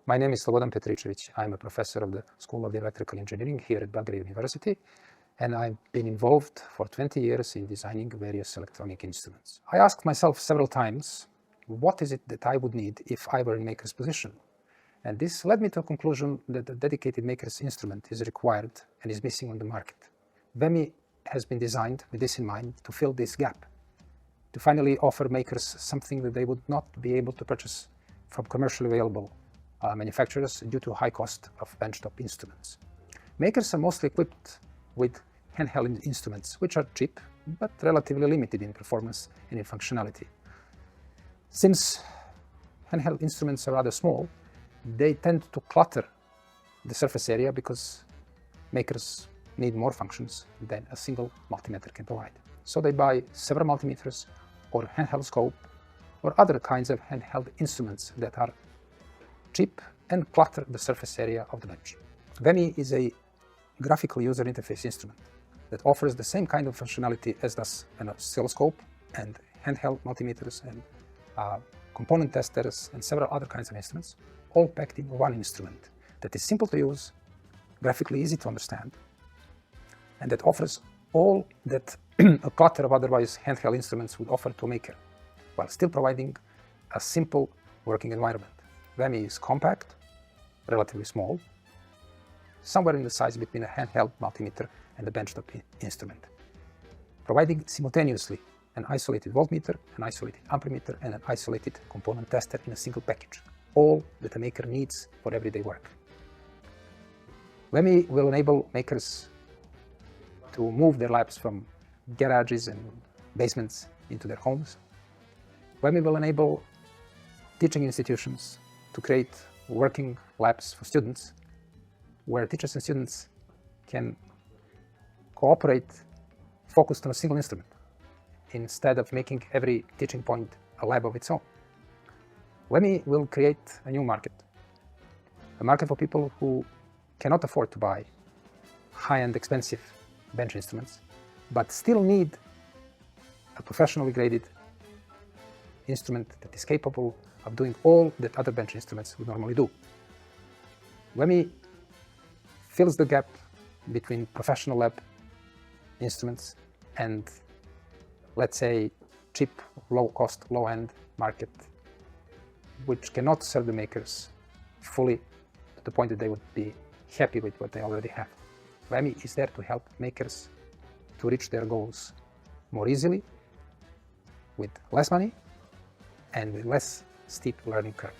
My name is Slobodan Petricevic. I'm a professor of the School of Electrical Engineering here at Belgrade University, and I've been involved for 20 years in designing various electronic instruments. I asked myself several times, what is it that I would need if I were in maker's position? And this led me to a conclusion that a dedicated maker's instrument is required and is missing on the market. WEMI has been designed with this in mind to fill this gap, to finally offer makers something that they would not be able to purchase from commercially available manufacturers due to high cost of benchtop instruments. Makers are mostly equipped with handheld instruments, which are cheap but relatively limited in performance and in functionality. Since handheld instruments are rather small, they tend to clutter the surface area because makers need more functions than a single multimeter can provide. So they buy several multimeters or handheld scope or other kinds of handheld instruments that are cheap and clutter the surface area of the bench. WEMI is a graphical user interface instrument that offers the same kind of functionality as does an oscilloscope and handheld multimeters and component testers and several other kinds of instruments, all packed in one instrument that is simple to use, graphically easy to understand, and that offers all that a clutter of otherwise handheld instruments would offer to a maker, while still providing a simple working environment. WEMI is compact, relatively small, somewhere in the size between a handheld multimeter and a benchtop instrument, providing simultaneously an isolated voltmeter, an isolated ampermeter, and an isolated component tester in a single package, all that a maker needs for everyday work. WEMI will enable makers to move their labs from garages and basements into their homes. WEMI will enable teaching institutions to create working labs for students where teachers and students can cooperate focused on a single instrument instead of making every teaching point a lab of its own. WEMI will create a new market, a market for people who cannot afford to buy high-end expensive bench instruments, but still need a professionally graded instrument that is capable of doing all that other bench instruments would normally do. WEMI fills the gap between professional lab instruments and, let's say, cheap, low-cost, low-end market, which cannot serve the makers fully to the point that they would be happy with what they already have. WEMI is there to help makers to reach their goals more easily, with less money, and with less steep learning curve.